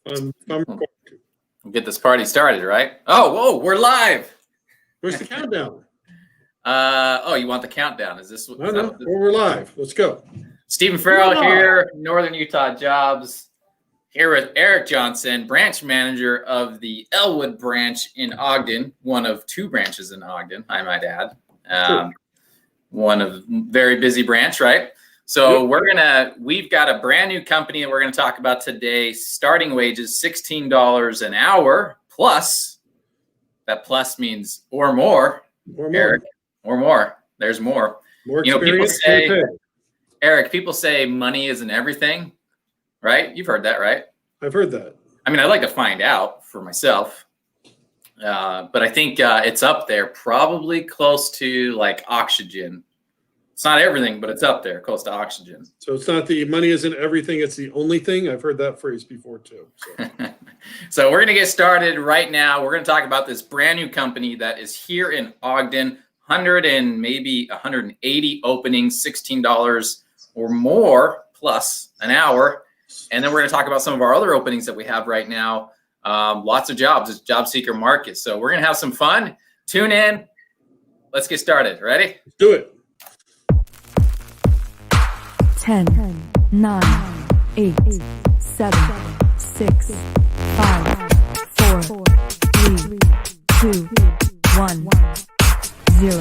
I'm Get this party started, right? Oh, whoa, we're live. Where's the countdown? Oh, you want the countdown? Is this? No, we're live. Let's go. Stephen Farrell here, Northern Utah Jobs, here with Eric Johnson, branch manager of the Elwood branch in Ogden, one of two branches in Ogden, I might add. One of very busy branch, right? So we've got a brand new company that we're going to talk about today. Starting wages, $16 an hour plus. That plus means or more, Eric, or more. There's more. More experience. Eric, people say money isn't everything, right? You've heard that, right? I've heard that. I mean, I'd like to find out for myself, but I think it's up there, probably close to like oxygen. It's not everything, but it's up there, close to oxygen. So it's not the money isn't everything, it's the only thing. I've heard that phrase before too. So, so we're going to get started right now. We're going to talk about this brand new company that is here in Ogden, 100 and maybe 180 openings, $16 or more plus an hour. And then we're going to talk about some of our other openings that we have right now. Lots of jobs. It's job seeker market. So we're going to have some fun. Tune in. Let's get started. Ready? Let's do it. 10, 9, 8, 7, 6, 5, 4, 3, 2, 1, 0.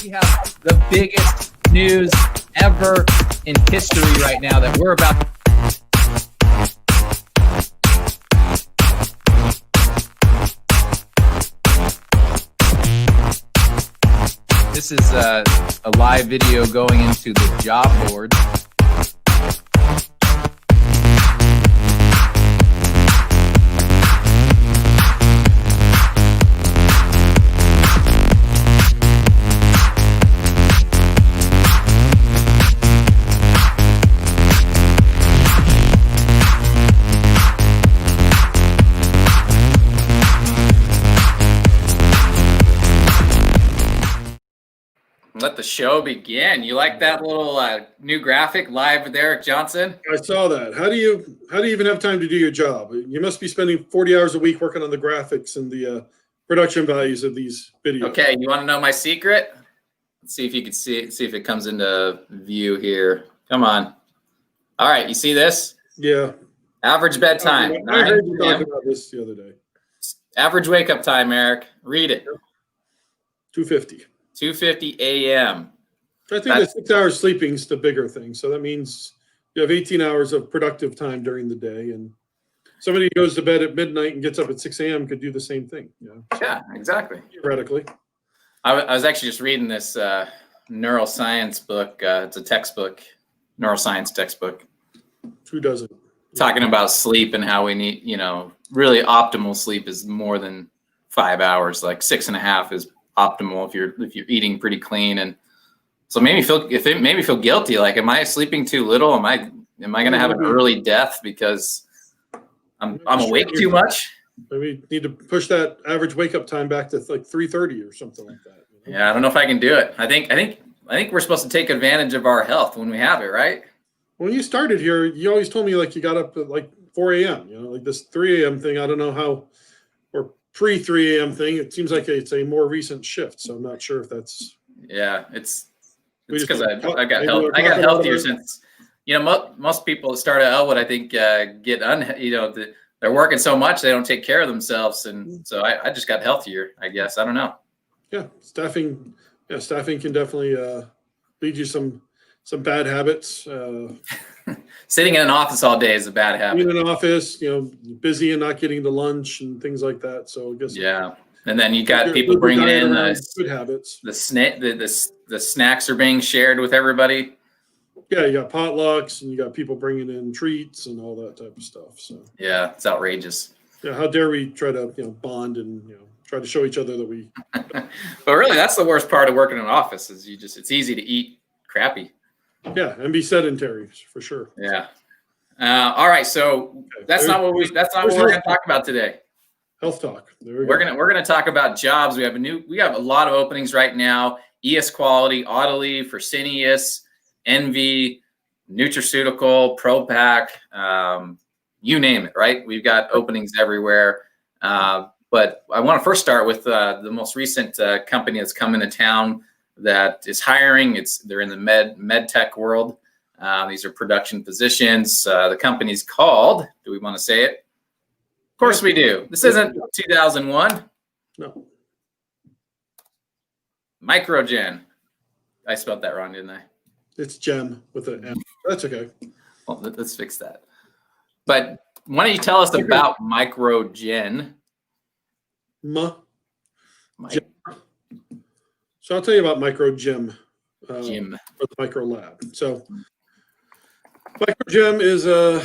We have the biggest news ever in history right now that we're about to. This is a live video going into the job board. Let the show begin. You like that little new graphic live with Eric Johnson? I saw that. How do you even have time to do your job? You must be spending 40 hours a week working on the graphics and the production values of these videos. Okay, you want to know my secret? Let's see if you can see it. See if it comes into view here. Come on. All right, you see this? Yeah. Average bedtime. I heard you talking about this the other day. Average wake up time, Eric. Read it. 2:50. 2:50 a.m. I think the 6 hours sleeping is the bigger thing. So that means you have 18 hours of productive time during the day. And somebody who goes to bed at midnight and gets up at 6 a.m. could do the same thing. Yeah, exactly. Theoretically. I was actually just reading this neuroscience book. It's a textbook, neuroscience textbook. Who doesn't? Talking about sleep and how we need, really optimal sleep is more than 5 hours. Like 6.5 is optimal if you're eating pretty clean. And so it made me feel guilty. Like, am I sleeping too little? Am I going to have an early death because I'm awake too much? Maybe need to push that average wake up time back to like 3:30 or something like that. Yeah, I don't know if I can do it. I think we're supposed to take advantage of our health when we have it, right? When you started here, you always told me like you got up at like 4 a.m. Like this 3 a.m. thing. I don't know how, or pre 3 a.m. thing. It seems like it's a more recent shift. So I'm not sure if that's. Yeah, it's because I got healthier since. Most people that start at Elwood, I think, they're working so much they don't take care of themselves, and so I just got healthier. I guess I don't know. Yeah, staffing can definitely lead you some bad habits. Sitting in an office all day is a bad habit. In an office, busy and not getting to lunch and things like that. So I guess. Yeah, and then you got people bringing in good habits. The snacks are being shared with everybody. Yeah, you got potlucks and you got people bringing in treats and all that type of stuff. So yeah, it's outrageous. Yeah, how dare we try to bond and try to show each other that we. But really, that's the worst part of working in an office is it's easy to eat crappy. Yeah, and be sedentary for sure. Yeah. All right, so that's not what we're going to talk about today. Health talk. We're gonna talk about jobs. We have a lot of openings right now. ES Quality, Autoliv, Fresenius, Enve, nutraceutical, Propack, you name it, right? We've got openings everywhere. But I want to first start with the most recent company that's come into town that is hiring. They're in the med tech world. These are production positions. The company's called, do we want to say it? Of course we do. This isn't 2001. No. MicroGen. I spelled that wrong, didn't I? It's Gem with an M. That's okay. Well, let's fix that. But why don't you tell us about MicroGen? So I'll tell you about MicroGem Jim. for the Micro Lab. So MicroGem is a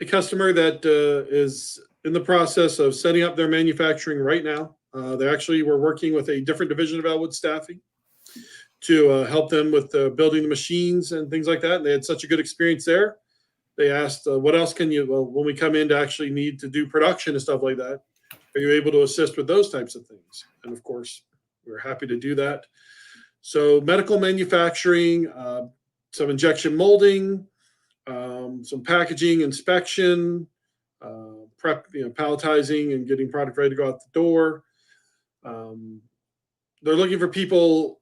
customer that is in the process of setting up their manufacturing right now. They actually were working with a different division of Elwood Staffing to help them with building the machines and things like that. And they had such a good experience there. They asked, what else can you, well, when we come in to actually need to do production and stuff like that, are you able to assist with those types of things? And of course, we're happy to do that. So medical manufacturing, some injection molding, some packaging inspection, prep, palletizing and getting product ready to go out the door. They're looking for people.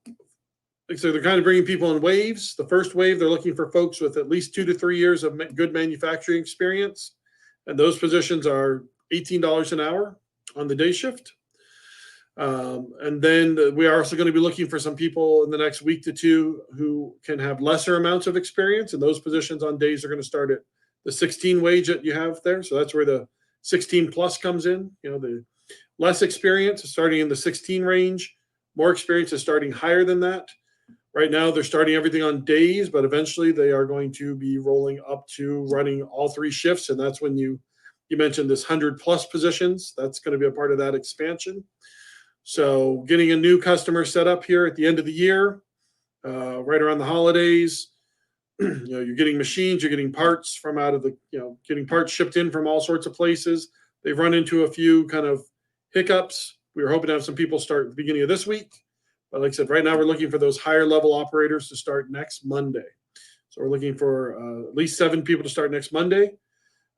So they're kind of bringing people in waves. The first wave, they're looking for folks with at least 2 to 3 years of good manufacturing experience. And those positions are $18 an hour on the day shift. And then we are also going to be looking for some people in the next week to 2 who can have lesser amounts of experience. And those positions on days are going to start at the 16 wage that you have there. So that's where the 16 plus comes in. The less experience is starting in the 16 range. More experience is starting higher than that. Right now, they're starting everything on days, but eventually they are going to be rolling up to running all 3 shifts. And that's when you mentioned this 100 plus positions. That's going to be a part of that expansion. So getting a new customer set up here at the end of the year, right around the holidays, you're getting machines, you're getting parts from out of the, getting parts shipped in from all sorts of places. They've run into a few kind of hiccups. We were hoping to have some people start at the beginning of this week. But like I said, right now we're looking for those higher level operators to start next Monday. So we're looking for at least 7 people to start next Monday.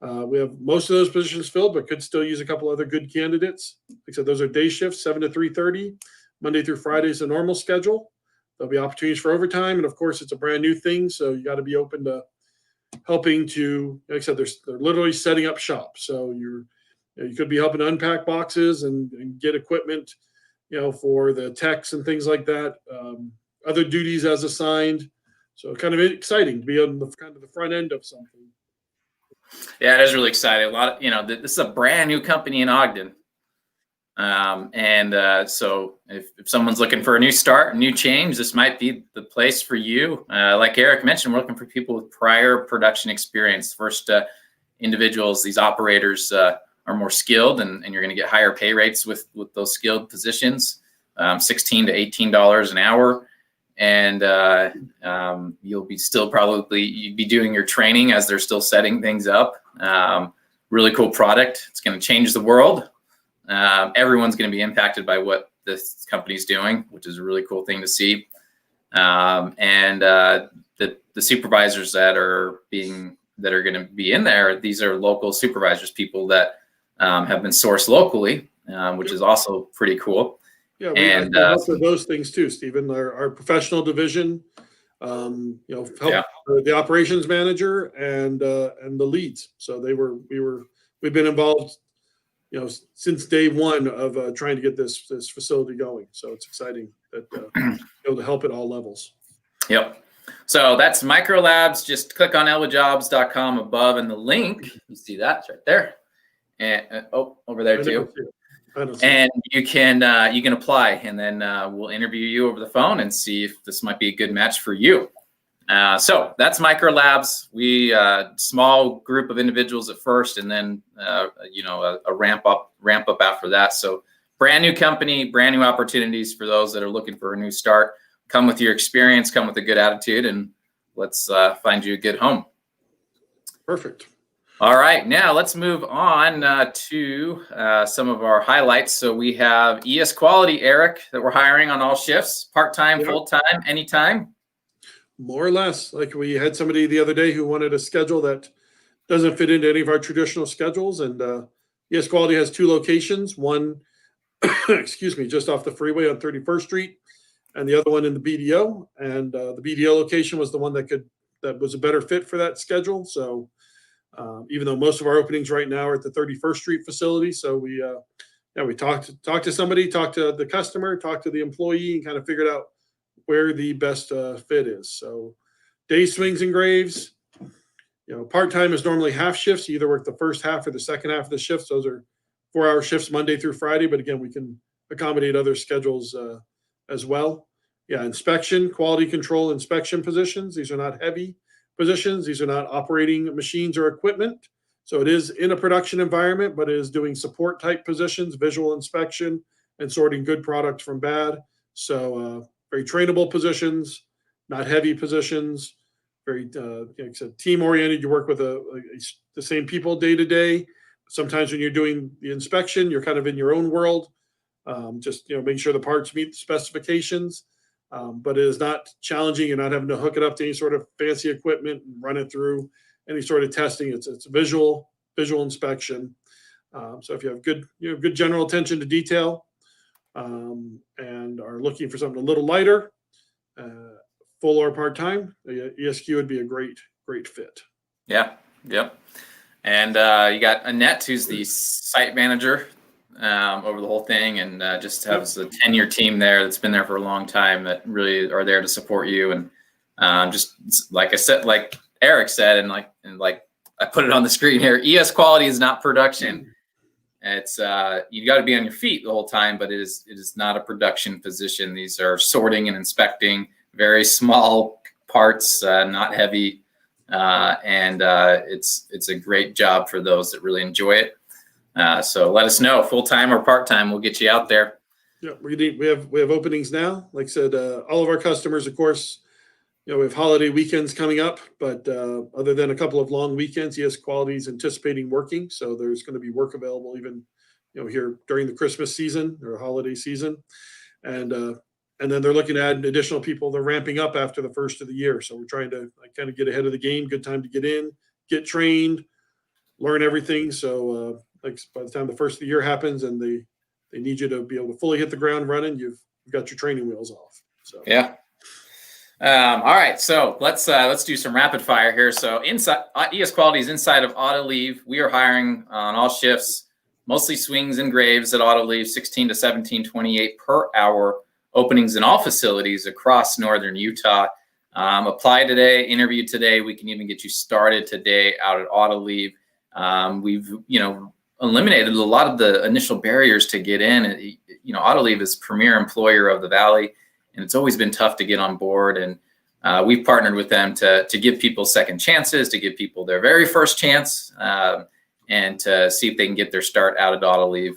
We have most of those positions filled, but could still use a couple other good candidates. Like I said, those are day shifts, 7 to 3:30. Monday through Friday is a normal schedule. There'll be opportunities for overtime. And of course, it's a brand new thing. So you got to be open to helping to, like I said, they're literally setting up shop. So you could be helping to unpack boxes and get equipment, for the techs and things like that. Other duties as assigned. So kind of exciting to be on the kind of the front end of something. Yeah, it is really exciting. A lot of, this is a brand new company in Ogden. So if someone's looking for a new start, a new change, this might be the place for you. Like Eric mentioned, we're looking for people with prior production experience. First individuals, these operators are more skilled, and you're going to get higher pay rates with those skilled positions, $16 to $18 an hour. And you'll be still you'd be doing your training as they're still setting things up. Really cool product. It's going to change the world. Everyone's going to be impacted by what this company's doing, which is a really cool thing to see. The supervisors that are going to be in there, these are local supervisors, people that have been sourced locally, which is also pretty cool. Yeah, we help with those things too, Stephen. Our professional division, help the operations manager and the leads. So we've been involved, since day one of trying to get this facility going. So it's exciting that able to help at all levels. Yep. So that's MicroLabs. Just click on elwoodjobs.com above, and the link, you see that it's right there, and over there too. And you can apply, and then we'll interview you over the phone and see if this might be a good match for you. So that's MicroLabs. We small group of individuals at first, and then a ramp up after that. So brand new company, brand new opportunities for those that are looking for a new start. Come with your experience, come with a good attitude, and let's find you a good home. Perfect. All right, now let's move on to some of our highlights. So we have ES Quality, Eric, that we're hiring on all shifts, part-time, full-time, anytime. More or less. Like we had somebody the other day who wanted a schedule that doesn't fit into any of our traditional schedules. And ES Quality has 2 locations. One, excuse me, just off the freeway on 31st Street, and the other one in the BDO. And the BDO location was the one that was a better fit for that schedule. So even though most of our openings right now are at the 31st Street facility, so we talked to somebody, talked to the customer, talked to the employee, and kind of figured out where the best fit is. So day swings and graves. Part-time is normally half shifts. You either work the first half or the second half of the shifts. Those are 4-hour shifts Monday through Friday. But again, we can accommodate other schedules as well. Yeah, inspection, quality control inspection positions. These are not heavy positions. These are not operating machines or equipment. So it is in a production environment, but it is doing support type positions, visual inspection, and sorting good product from bad. So very trainable positions, not heavy positions. Very, like I said, team oriented. You work with the same people day to day. Sometimes when you're doing the inspection, you're kind of in your own world, just making sure the parts meet the specifications. But it is not challenging. You're not having to hook it up to any sort of fancy equipment and run it through any sort of testing. It's visual inspection. So if you have good general attention to detail, and are looking for something a little lighter, full or part-time, ESQ would be a great fit. Yeah. Yep. And you got Annette, who's the site manager over the whole thing, and just has a 10-year team there that's been there for a long time that really are there to support you. And just like I said, like Eric said, and like I put it on the screen here, ES Quality is not production. It's you got to be on your feet the whole time, but it is not a production position. These are sorting and inspecting very small parts, not heavy, and it's a great job for those that really enjoy it. So let us know, full time or part time, we'll get you out there. Yeah, we have openings now. Like I said, all of our customers, of course, we have holiday weekends coming up, but other than a couple of long weekends, ES Quality is anticipating working. So there's going to be work available even, here during the Christmas season or holiday season. And then they're looking to add additional people. They're ramping up after the first of the year. So we're trying to kind of get ahead of the game. Good time to get in, get trained, learn everything. So like by the time the first of the year happens and they need you to be able to fully hit the ground running, you've got your training wheels off. So yeah. All right, so let's do some rapid fire here. So inside ES Quality is inside of Autoliv. We are hiring on all shifts, mostly swings and graves at Autoliv, 16 to 17.28 per hour. Openings in all facilities across northern Utah. Apply today, interview today. We can even get you started today out at Autoliv. We've eliminated a lot of the initial barriers to get in. Autoliv is premier employer of the Valley, and it's always been tough to get on board. And we've partnered with them to give people second chances, to give people their very first chance, and to see if they can get their start out at Autoliv.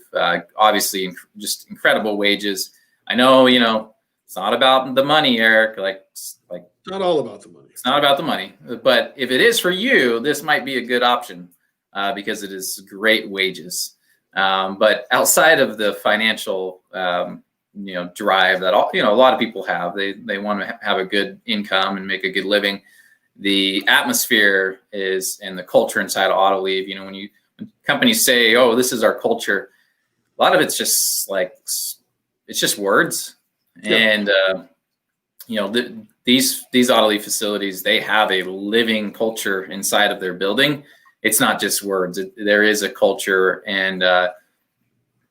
Obviously, just incredible wages. I know, it's not about the money, Eric. Like not all about the money. It's not about the money, but if it is for you, this might be a good option because it is great wages. But outside of the financial, drive that a lot of people have, they want to have a good income and make a good living. The atmosphere and the culture inside of Autoliv. When companies say, "Oh, this is our culture," a lot of it's just it's just words. Yeah. And these Autoliv facilities, they have a living culture inside of their building. It's not just words. There is a culture, and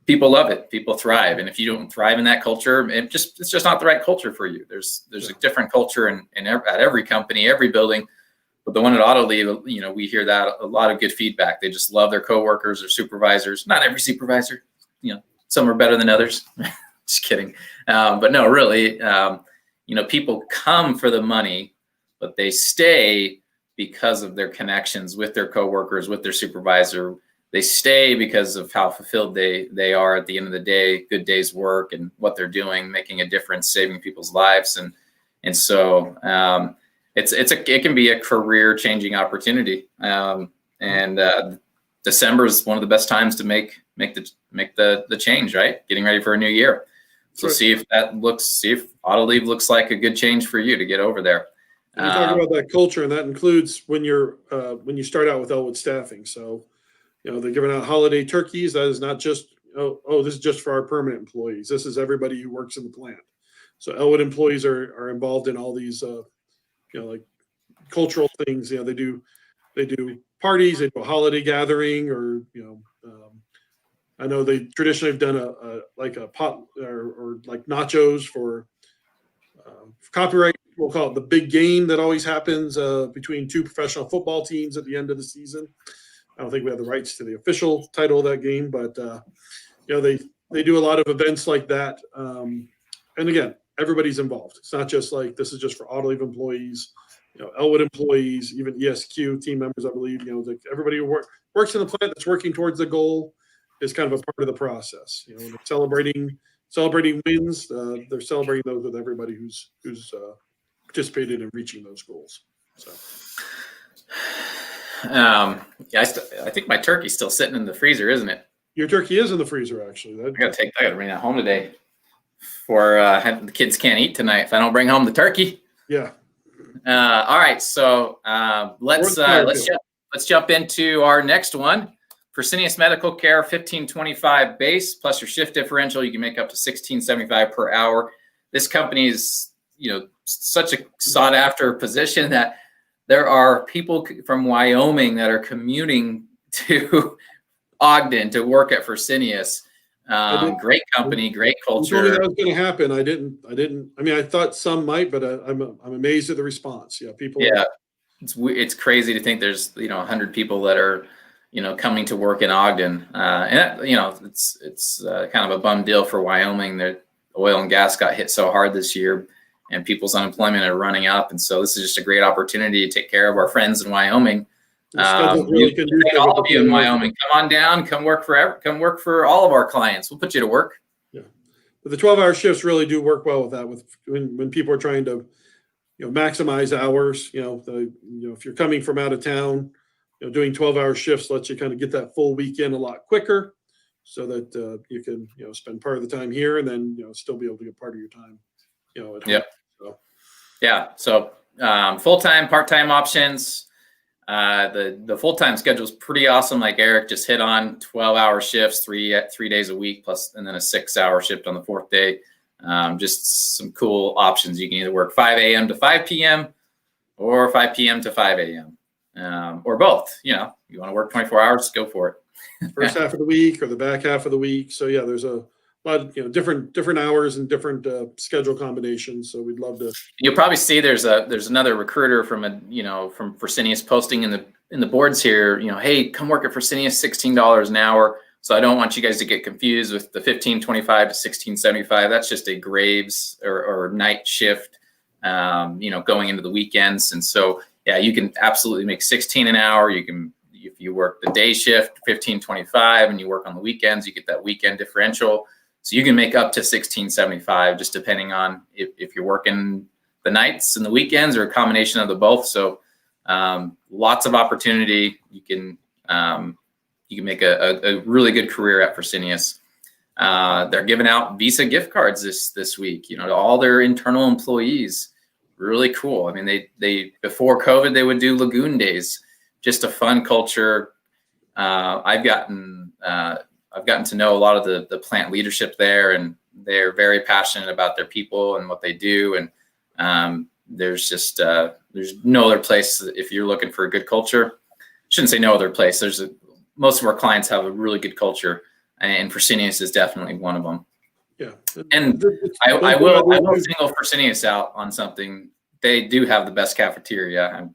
people love it. People thrive. And if you don't thrive in that culture, it's just not the right culture for you. There's a different culture at every company, every building. But the one at Autoliv, we hear that a lot of good feedback. They just love their coworkers, their supervisors. Not every supervisor, some are better than others. Just kidding. But no, really, people come for the money, but they stay because of their connections with their coworkers, with their supervisor. They stay because of how fulfilled they are at the end of the day, good day's work and what they're doing, making a difference, saving people's lives. And so it can be a career changing opportunity. December is one of the best times to make the change, right? Getting ready for a new year. So see if Autoliv looks like a good change for you to get over there. And you talk about that culture, and that includes when you start out with Elwood Staffing. So, they're giving out holiday turkeys. That is not just this is just for our permanent employees. This is everybody who works in the plant. So Elwood employees are involved in all these like cultural things. They do parties, they do a holiday gathering, or I know they traditionally have done a pot or like nachos for copyright. We'll call it the big game that always happens between two professional football teams at the end of the season. I don't think we have the rights to the official title of that game, but they do a lot of events like that. And again, everybody's involved. It's not just like this is just for Autoliv employees, Elwood employees, even ESQ team members. I believe like everybody who works in the plant that's working towards the goal is kind of a part of the process. They're celebrating wins. They're celebrating those with everybody who's participated in reaching those goals. So. I think my turkey's still sitting in the freezer, isn't it? Your turkey is in the freezer, actually. I gotta bring that home today, for the kids can't eat tonight if I don't bring home the turkey. Yeah. All right, so let's jump into our next one. Fresenius Medical Care, $15.25 base plus your shift differential. You can make up to $16.75 per hour. This company is such a sought after position that there are people from Wyoming that are commuting to Ogden to work at Fresenius. Great company, great culture. You told me that was going to happen. I didn't. I mean, I thought some might, but I'm amazed at the response. Yeah, people. Yeah, it's crazy to think there's 100 people that are coming to work in Ogden, and it's kind of a bum deal for Wyoming. The oil and gas got hit so hard this year, and people's unemployment are running up, and so this is just a great opportunity to take care of our friends in Wyoming. All of you in Wyoming, come on down, come work for all of our clients. We'll put you to work. Yeah, but the 12-hour shifts really do work well with that. When people are trying to, maximize hours. If you're coming from out of town, doing 12-hour shifts lets you kind of get that full weekend a lot quicker, so that you can spend part of the time here and then still be able to get part of your time at home. Yep. So full-time, part-time options. The full-time schedule is pretty awesome. Like Eric just hit on, 12-hour shifts, three days a week plus, and then a 6-hour shift on the 4th day. Just some cool options. You can either work 5 a.m. to 5 p.m. or 5 p.m. to 5 a.m. Or both. You want to work 24 hours, go for it. First half of the week or the back half of the week. So yeah, there's a lot of different hours and different schedule combinations. So we'd love to. You'll probably see there's another recruiter from from Fresenius posting in the boards here. Hey, come work at Fresenius, $16 an hour. So I don't want you guys to get confused with the $15.25 to $16.75. That's just a graves or night shift. Going into the weekends, and so yeah, you can absolutely make $16 an hour. You can, if you work the day shift, $15.25, and you work on the weekends, you get that weekend differential. So you can make up to $16.75, just depending on if you're working the nights and the weekends or a combination of the both. So lots of opportunity. You can make a really good career at Fresenius. They're giving out Visa gift cards this week, to all their internal employees. Really cool. I mean, they before COVID, they would do Lagoon Days, just a fun culture. I've gotten to know a lot of the plant leadership there, and they're very passionate about their people and what they do. And there's no other place if you're looking for a good culture. Shouldn't say no other place. Most of our clients have a really good culture, and Fresenius is definitely one of them. Yeah, and I will single Fresenius out on something. They do have the best cafeteria.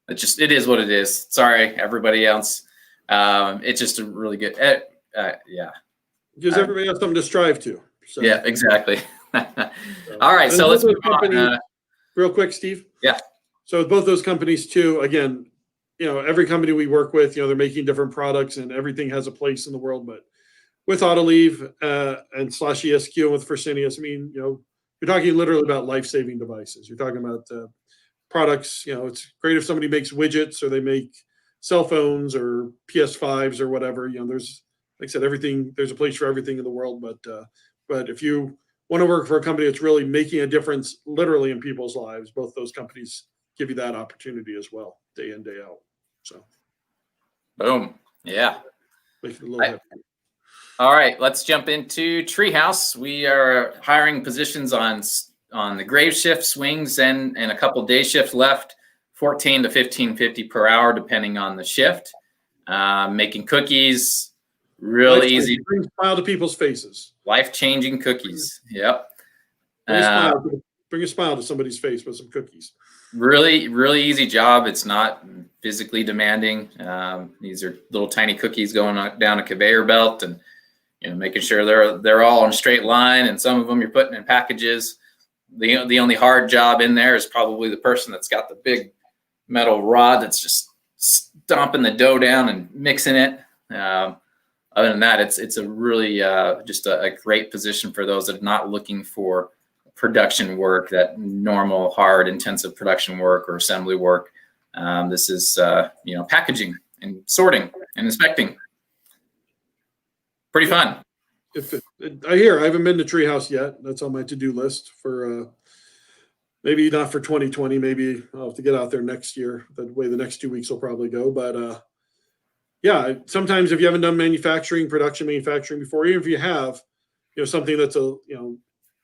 It is what it is. Sorry, everybody else. It's just a really good. Gives everybody else something to strive to. So. Yeah, exactly. All right, so let's move on. Real quick, Steve. Yeah. So with both those companies too, again, every company we work with, they're making different products, and everything has a place in the world, but with Autoliv and /ESQ and with Fresenius, I mean, you're talking literally about life-saving devices. You're talking about products. It's great if somebody makes widgets or they make cell phones or PS5s or whatever. There's, like I said, everything. There's a place for everything in the world. But if you want to work for a company that's really making a difference literally in people's lives, both those companies give you that opportunity as well, day in, day out. So Boom. Yeah. make it a little happier. All right, let's jump into TreeHouse. We are hiring positions on the grave shift, swings, and a couple day shifts left, 14 to 15.50 per hour, depending on the shift. Making cookies, really easy. Bring a smile to people's faces. Life-changing cookies. Yep. Bring a smile to somebody's face with some cookies. Really, really easy job. It's not physically demanding. These are little tiny cookies going down a conveyor belt, and making sure they're all in a straight line. And some of them you're putting in packages. The only hard job in there is probably the person that's got the big metal rod that's just stomping the dough down and mixing it. Other than that, it's a really just a great position for those that are not looking for production work, that normal, hard, intensive production work or assembly work. This is packaging and sorting and inspecting. Pretty fun. I haven't been to TreeHouse yet. That's on my to-do list for maybe not for 2020. Maybe I'll have to get out there next year. The way the next 2 weeks will probably go. But yeah, sometimes if you haven't done production manufacturing before, even if you have, something that's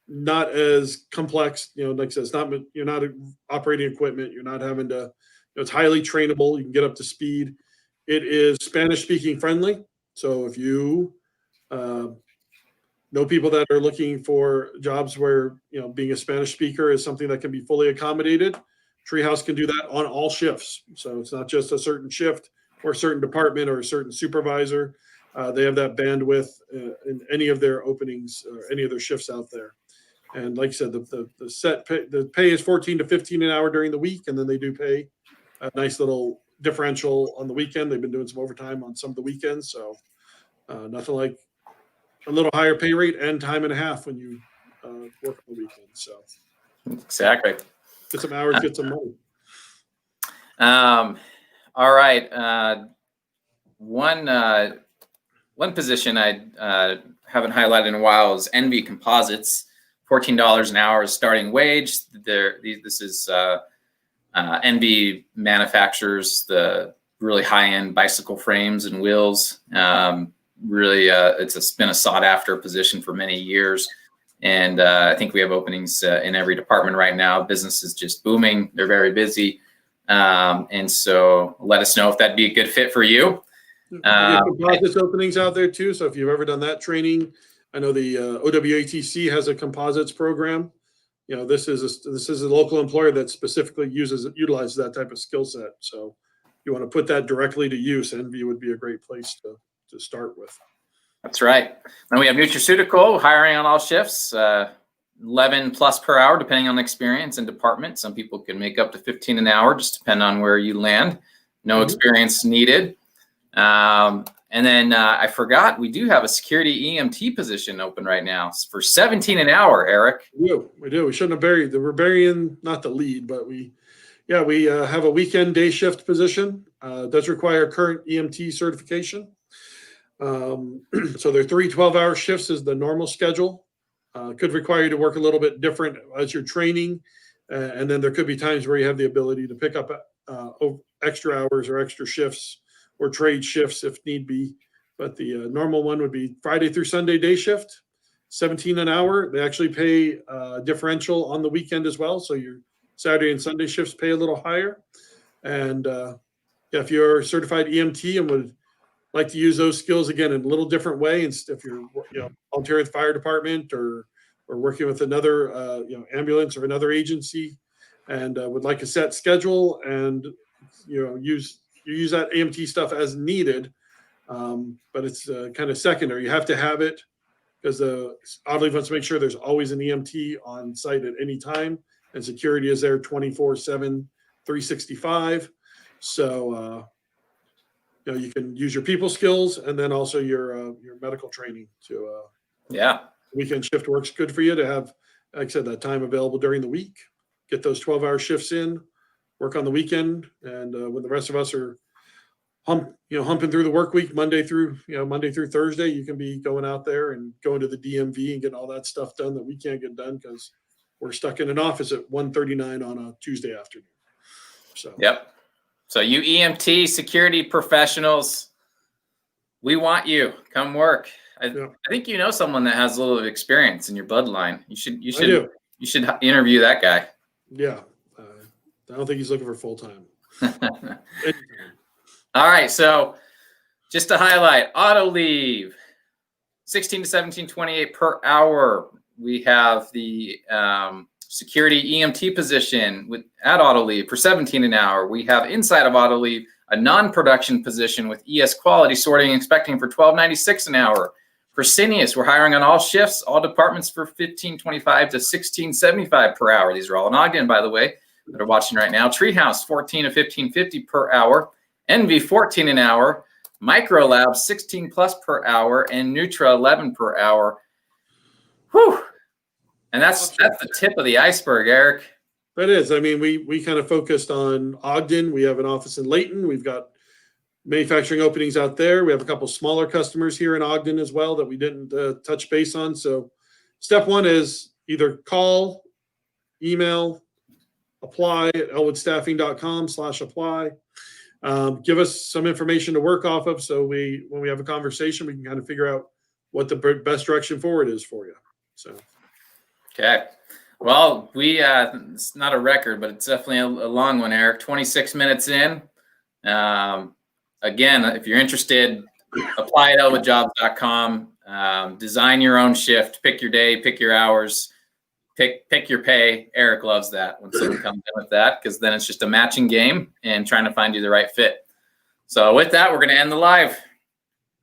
not as complex, like I said, you're not operating equipment. You're not having to, it's highly trainable. You can get up to speed. It is Spanish speaking friendly. So if you know people that are looking for jobs where, being a Spanish speaker is something that can be fully accommodated, TreeHouse can do that on all shifts. So it's not just a certain shift or a certain department or a certain supervisor. They have that bandwidth in any of their openings or any of their shifts out there. And like I said, the pay is 14 to 15 an hour during the week, and then they do pay a nice little differential on the weekend. They've been doing some overtime on some of the weekends, so nothing like a little higher pay rate and time and a half when you work on the weekend. So exactly. Get some hours, get some money. All right. One position I haven't highlighted in a while is Enve Composites. $14 an hour is starting wage. This is Enve manufactures the really high-end bicycle frames and wheels. Really, it's been a sought-after position for many years. And I think we have openings in every department right now. Business is just booming. They're very busy. And so let us know if that'd be a good fit for you. Composites openings out there too. So if you've ever done that training, I know the OWATC has a composites program. This is a local employer that specifically utilizes that type of skill set. So you want to put that directly to use. Enve would be a great place to start with. That's right. Then we have nutraceutical hiring on all shifts, 11 plus per hour, depending on experience and department. Some people can make up to 15 an hour, just depend on where you land. No experience needed. And then I forgot, we do have a security EMT position open right now for 17 an hour, Eric. We do. We shouldn't have buried. We're burying not the lead, but we have a weekend day shift position. Does require current EMT certification. So their 3 12-hour shifts is the normal schedule. Could require you to work a little bit different as you're training. And then there could be times where you have the ability to pick up extra hours or extra shifts or trade shifts if need be. But the normal one would be Friday through Sunday day shift, 17 an hour. They actually pay differential on the weekend as well. So your Saturday and Sunday shifts pay a little higher. And if you're a certified EMT and would like to use those skills again in a little different way, and if you're volunteering with the fire department or working with another ambulance or another agency and would like a set schedule and use that EMT stuff as needed, but it's kind of secondary. You have to have it because the Autoliv wants to make sure there's always an EMT on site at any time, and security is there 24/7, 365. So you can use your people skills and then also your medical training to weekend shift works good for you to have, like I said, that time available during the week. Get those 12-hour shifts in, work on the weekend, and when the rest of us are humping through the work week, Monday through Thursday. You can be going out there and going to the DMV and getting all that stuff done that we can't get done because we're stuck in an office at 1:39 on a Tuesday afternoon. So Yep. So you EMT security professionals, we want you. Come work. I think you know someone that has a little experience in your bloodline. You should interview that guy. Yeah. I don't think he's looking for full time. All right. So just to highlight, Autoliv, 16 to 17.28 per hour. We have the security EMT position at Autoliv for 17 an hour. We have inside of Autoliv a non-production position with ES quality sorting and inspecting for $12.96 an hour. Fresenius, we're hiring on all shifts, all departments for $15.25 to $16.75 per hour. These are all in Ogden, by the way, that are watching right now. TreeHouse, $14 to $15.50 per hour. Enve, $14 an hour. MicroLab, $16 plus per hour, and Nutra, $11 per hour. Whew. And that's the tip of the iceberg, Eric. That is. I mean, we kind of focused on Ogden. We have an office in Layton. We've got manufacturing openings out there. We have a couple smaller customers here in Ogden as well that we didn't touch base on. So step one is either call, email, apply at elwoodstaffing.com/apply. Give us some information to work off of. So when we have a conversation, we can kind of figure out what the best direction forward is for you. So. Okay. Well, it's not a record, but it's definitely a long one, Eric. 26 minutes in. Again, if you're interested, apply at elwoodjobs.com. Design your own shift. Pick your day. Pick your hours. Pick your pay. Eric loves that when someone comes in with that because then it's just a matching game and trying to find you the right fit. So with that, we're going to end the live.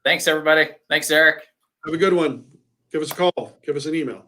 Thanks, everybody. Thanks, Eric. Have a good one. Give us a call. Give us an email.